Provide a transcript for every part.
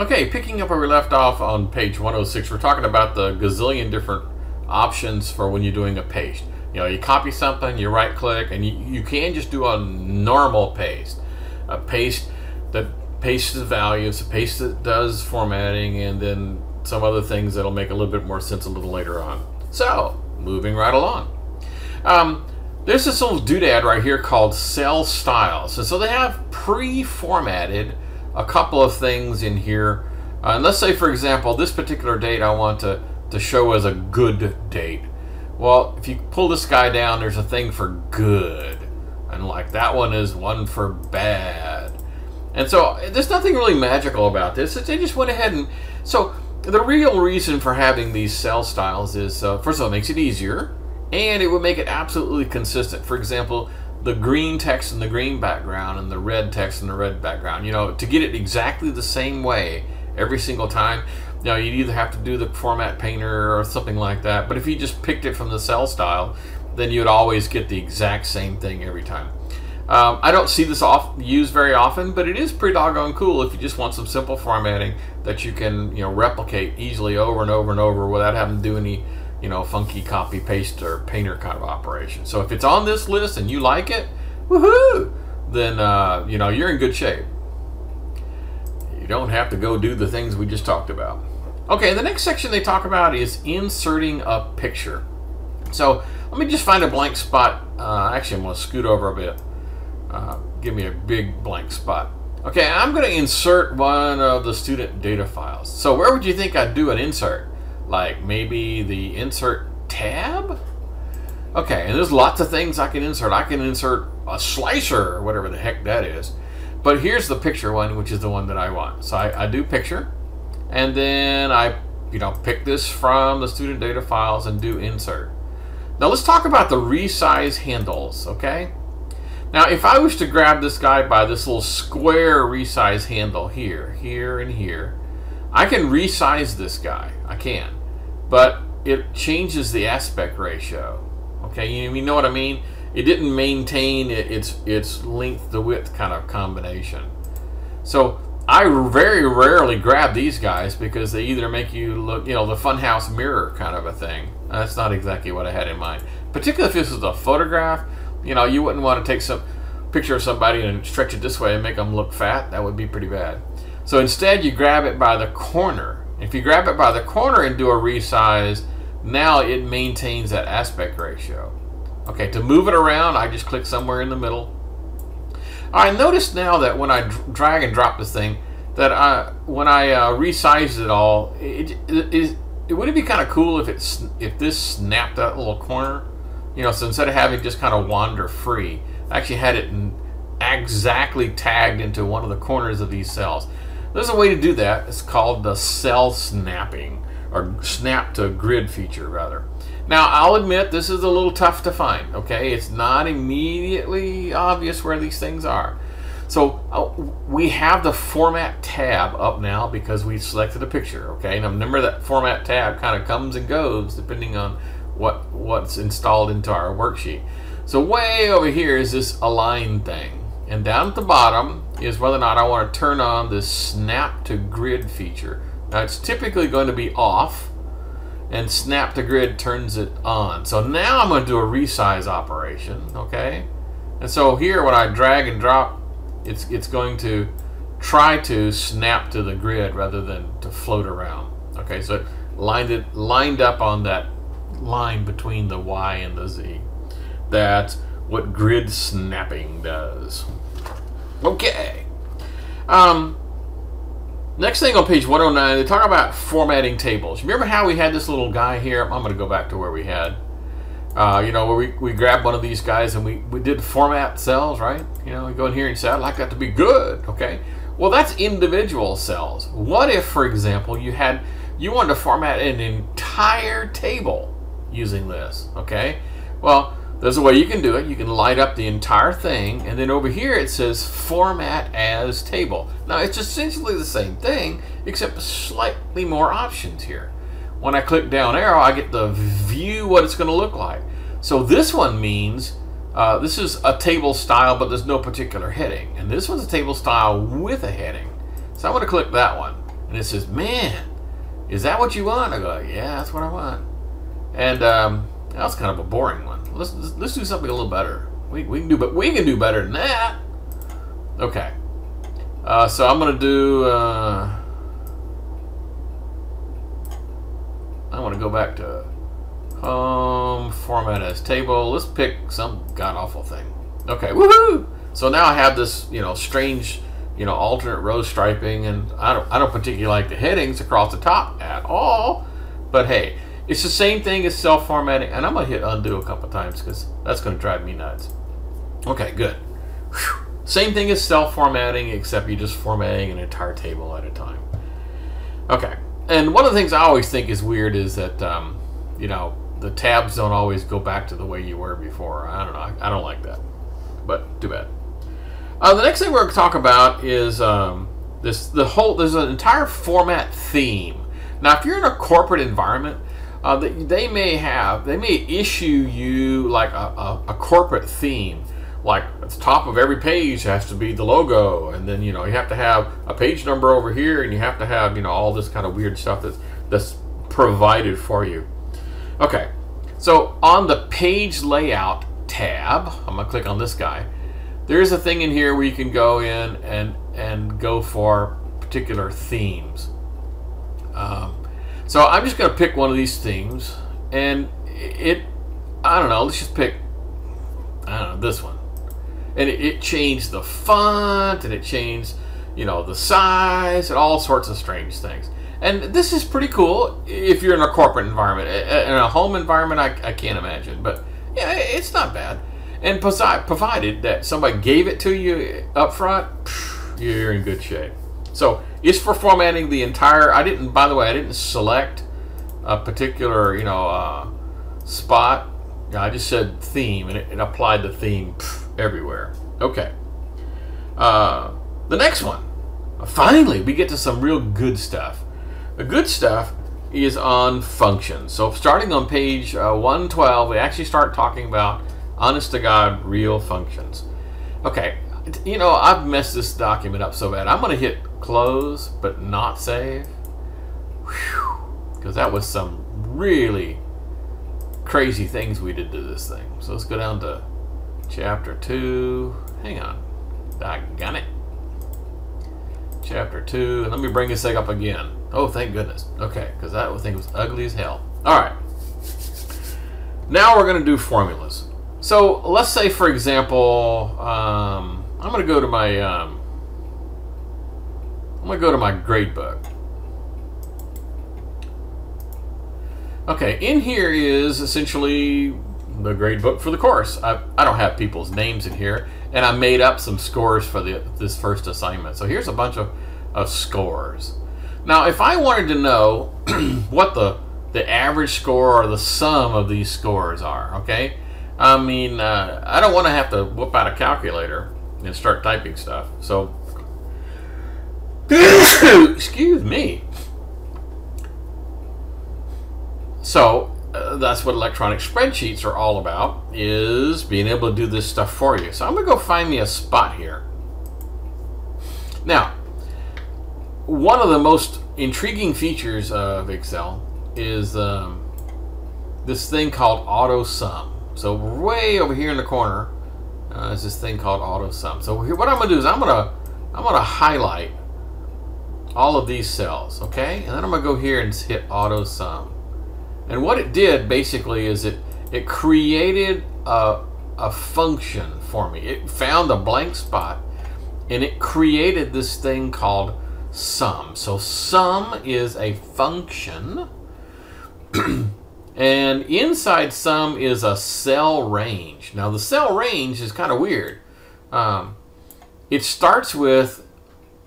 Okay, picking up where we left off on page 106, we're talking about the gazillion different options for when you're doing a paste. You know, you copy something, you right click, and you can just do a normal paste. A paste that pastes the values, a paste that does formatting, and then some other things that'll make a little bit more sense a little later on. So, moving right along. There's this little doodad right here called cell styles. And so they have pre-formatted a couple of things in here. And let's say, for example, this particular date I want to show as a good date. Well, if you pull this guy down, there's a thing for good. And like that one is one for bad. And so there's nothing really magical about this. They just went ahead and... So the real reason for having these cell styles is, first of all, it makes it easier. And it would make it absolutely consistent. For example, the green text in the green background and the red text in the red background. You know, to get it exactly the same way every single time, you know, you'd either have to do the format painter or something like that. But if you just picked it from the cell style, then you'd always get the exact same thing every time. I don't see this used very often, but it is pretty doggone cool if you just want some simple formatting that you can, you know, replicate easily over and over and over without having to do any, you know, funky copy paste or painter kind of operation. So if it's on this list and you like it, woohoo, then you know, you're in good shape. You don't have to go do the things we just talked about. Okay, the next section they talk about is inserting a picture. So let me just find a blank spot. Actually, I'm going to scoot over a bit. Give me a big blank spot. Okay, I'm going to insert one of the student data files. So where would you think I'd do an insert? Like maybe the insert tab? Okay, and there's lots of things I can insert. I can insert a slicer or whatever the heck that is. But here's the picture one, which is the one that I want. So I do picture, and then I, you know, pick this from the student data files and do insert. Now let's talk about the resize handles, okay? Now if I was to grab this guy by this little square resize handle here, here, and here, I can resize this guy. I can. But it changes the aspect ratio. Okay, you know what I mean? It didn't maintain its length to width kind of combination. So I very rarely grab these guys because they either make you look, you know, the funhouse mirror kind of a thing. That's not exactly what I had in mind. Particularly if this was a photograph, you know, you wouldn't want to take some picture of somebody and stretch it this way and make them look fat. That would be pretty bad. So instead you grab it by the corner. If you grab it by the corner and do a resize, now it maintains that aspect ratio. Okay, to move it around, I just click somewhere in the middle. I noticed now that when I drag and drop this thing, that when I resize it all, wouldn't it be kind of cool if this snapped that little corner? You know, so instead of having just kind of wander free, I actually had it exactly tagged into one of the corners of these cells. There's a way to do that. It's called the cell snapping, or snap to grid feature rather. Now I'll admit this is a little tough to find. Okay, it's not immediately obvious where these things are. So we have the format tab up now because we selected a picture. Okay, now remember that format tab kind of comes and goes depending on what's installed into our worksheet. So way over here is this align thing. And down at the bottom is whether or not I want to turn on this snap to grid feature. Now it's typically going to be off, and snap to grid turns it on. So now I'm going to do a resize operation, okay? And so here when I drag and drop, it's going to try to snap to the grid rather than to float around. Okay, so it lined up on that line between the Y and the Z. That's what grid snapping does. Okay. Next thing on page 109, they talk about formatting tables. Remember how we had this little guy here? I'm going to go back to where we had, you know, where we grabbed one of these guys and we did format cells, right? You know, we go in here and say, I'd like that to be good, okay? Well, that's individual cells. What if, for example, you wanted to format an entire table using this, okay? Well, there's a way you can do it. You can light up the entire thing, and then over here it says format as table. Now it's essentially the same thing, except slightly more options here. When I click down arrow, I get to view what it's going to look like. So this one means this is a table style, but there's no particular heading. And this one's a table style with a heading. So I'm going to click that one. And it says, man, is that what you want? I go, yeah, that's what I want. And that's kind of a boring one. Let's do something a little better. We can do better than that. Okay. So I'm gonna do. I want to go back to home, format as table. Let's pick some god awful thing. Okay, woohoo! So now I have this, strange, alternate row striping, and I don't particularly like the headings across the top at all. But hey, it's the same thing as self-formatting, and I'm gonna hit undo a couple times because that's gonna drive me nuts. Okay, good. Whew. Same thing as self-formatting, except you're just formatting an entire table at a time. Okay, and one of the things I always think is weird is that the tabs don't always go back to the way you were before. I don't know. I don't like that, but too bad. The next thing we're going to talk about is there's an entire format theme. Now, if you're in a corporate environment, they may issue you like a corporate theme. Like at the top of every page has to be the logo, and then you have to have a page number over here, and you have to have all this kind of weird stuff that's provided for you. Okay, so on the page layout tab, I'm gonna click on this guy. There's a thing in here where you can go in and go for particular themes. So I'm just gonna pick one of these themes, and I don't know. Let's just pick this one. And it changed the font, and it changed, the size, and all sorts of strange things. And this is pretty cool if you're in a corporate environment. In a home environment, I can't imagine. But yeah, it's not bad. And provided that somebody gave it to you up front, you're in good shape. So it's for formatting the entire. By the way, I didn't select a particular, spot. I just said theme, and it applied the theme everywhere. Okay. The next one. Finally, we get to some real good stuff. The good stuff is on functions. So starting on page 112, we actually start talking about honest to God real functions. Okay. I've messed this document up so bad. I'm going to hit close, but not save. Because that was some really crazy things we did to this thing. So let's go down to Chapter 2. Hang on. Doggone it. Chapter 2. And let me bring this thing up again. Oh, thank goodness. Okay, because that thing was ugly as hell. Alright. Now we're going to do formulas. So let's say, for example, I'm going to go to my grade book. Okay, in here is essentially the grade book for the course. I don't have people's names in here, and I made up some scores for this first assignment. So here's a bunch of scores. Now, if I wanted to know what the average score or the sum of these scores are, okay? I mean, I don't want to have to whip out a calculator and start typing stuff. So, excuse me. So that's what electronic spreadsheets are all about, is being able to do this stuff for you. So I'm going to go find me a spot here. Now, one of the most intriguing features of Excel is this thing called auto sum. So way over here in the corner is this thing called auto sum. So what I'm going to do is I'm going to highlight all of these cells, okay? And then I'm going to go here and hit auto sum. And what it did basically is it created a function for me. It found a blank spot and it created this thing called sum. So sum is a function and inside sum is a cell range. Now the cell range is kind of weird. It starts with,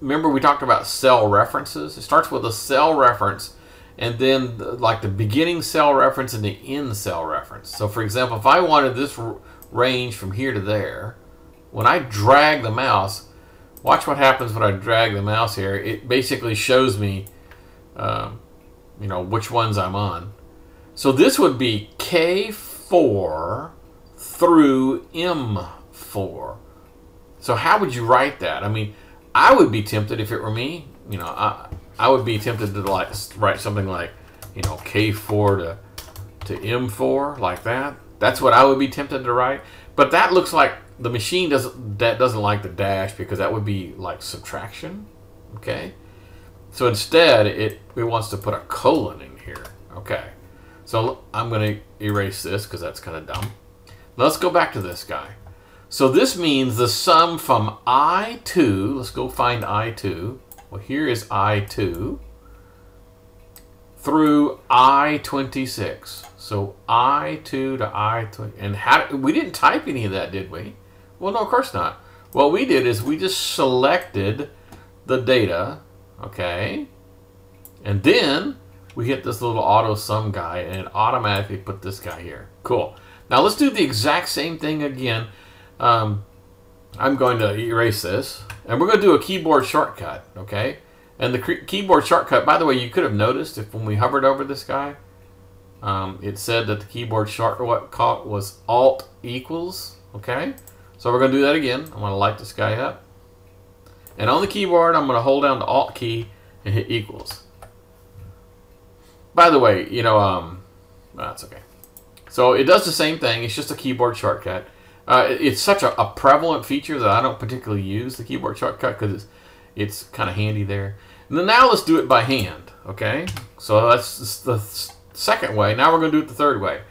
remember we talked about cell references? It starts with a cell reference and then like the beginning cell reference and the end cell reference. So for example, if I wanted this range from here to there, when I drag the mouse, watch what happens when I drag the mouse here. It basically shows me which ones I'm on. So this would be K4 through M4. So how would you write that? I mean, I would be tempted if it were me. I would be tempted to like write something like, you know, K4 to M4 like that. That's what I would be tempted to write. But that looks like the machine doesn't like the dash because that would be like subtraction. Okay. So instead, it wants to put a colon in here. Okay. So I'm going to erase this because that's kind of dumb. Let's go back to this guy. So this means the sum from I2, let's go find I2. Well, here is I2 through I26. So I2 to I20. And we didn't type any of that, did we? Well, no, of course not. What we did is we just selected the data, okay? And then we hit this little auto sum guy and it automatically put this guy here. Cool. Now let's do the exact same thing again. I'm going to erase this, and we're going to do a keyboard shortcut, okay? And the keyboard shortcut, by the way, you could have noticed if when we hovered over this guy, it said that the keyboard shortcut was Alt equals, okay? So we're going to do that again. I'm going to light this guy up. And on the keyboard, I'm going to hold down the Alt key and hit equals. By the way, you know, that's okay. So it does the same thing. It's just a keyboard shortcut. It's such a prevalent feature that I don't particularly use the keyboard shortcut because it's kind of handy there. And then now let's do it by hand, okay? So that's the second way. Now we're going to do it the third way.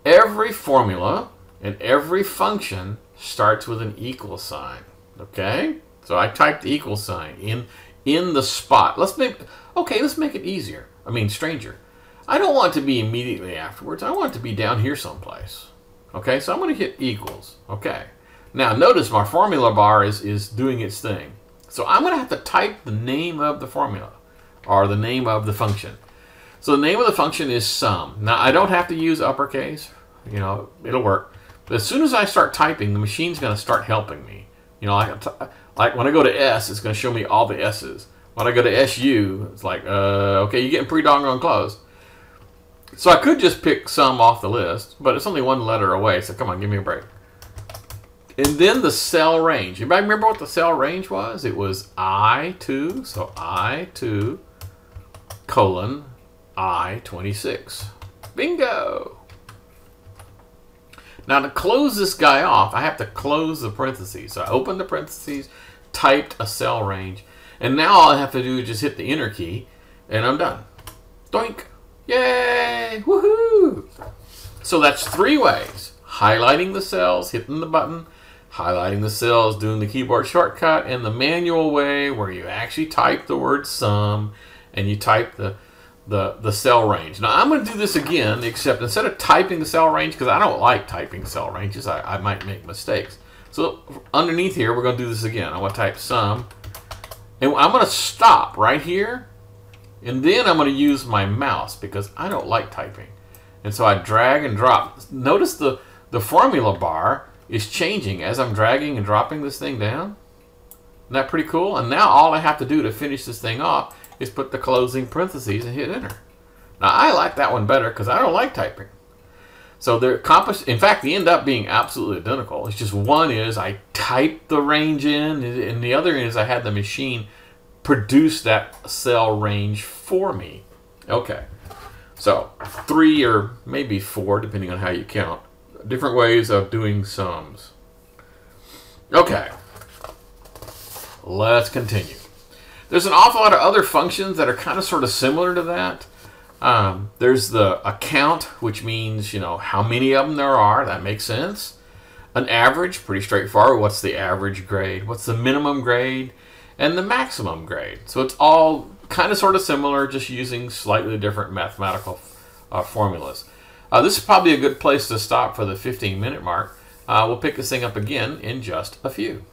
Every formula and every function starts with an equal sign, okay? So I typed the equal sign in the spot. Let's make it easier. I mean, stranger. I don't want it to be immediately afterwards. I want it to be down here someplace. Okay, so I'm going to hit equals. Okay. Now notice my formula bar is doing its thing. So I'm going to have to type the name of the formula or the name of the function. So the name of the function is sum. Now I don't have to use uppercase. You know, it'll work. But as soon as I start typing, the machine's going to start helping me. You know, like when I go to S, it's going to show me all the S's. When I go to SU, it's like, okay, you're getting pretty doggone close. So I could just pick sum off the list, but it's only one letter away, so come on, give me a break. And then the cell range. Anybody remember what the cell range was? It was I2, so I2 colon I26. Bingo! Now to close this guy off, I have to close the parentheses. So I opened the parentheses, typed a cell range, and now all I have to do is just hit the enter key, and I'm done. Doink! Yay! Woohoo! So that's three ways. Highlighting the cells, hitting the button, highlighting the cells, doing the keyboard shortcut, and the manual way where you actually type the word sum and you type the cell range. Now I'm going to do this again, except instead of typing the cell range, because I don't like typing cell ranges, I might make mistakes. So underneath here, we're going to do this again. I'm going to type sum, and I'm going to stop right here. And then I'm going to use my mouse because I don't like typing. And so I drag and drop. Notice the formula bar is changing as I'm dragging and dropping this thing down. Isn't that pretty cool? And now all I have to do to finish this thing off is put the closing parentheses and hit enter. Now I like that one better because I don't like typing. So they're accomplished. In fact, they end up being absolutely identical. It's just one is I type the range in, and the other is I had the machine produce that cell range for me. Okay, so 3 or maybe 4, depending on how you count, different ways of doing sums. Okay, let's continue. There's an awful lot of other functions that are kind of sort of similar to that. There's the account, which means, you know, how many of them there are. That makes sense. An average, pretty straightforward. What's the average grade? What's the minimum grade? And the maximum grade. So it's all kind of sort of similar, just using slightly different mathematical formulas. This is probably a good place to stop for the 15-minute mark. We'll pick this thing up again in just a few.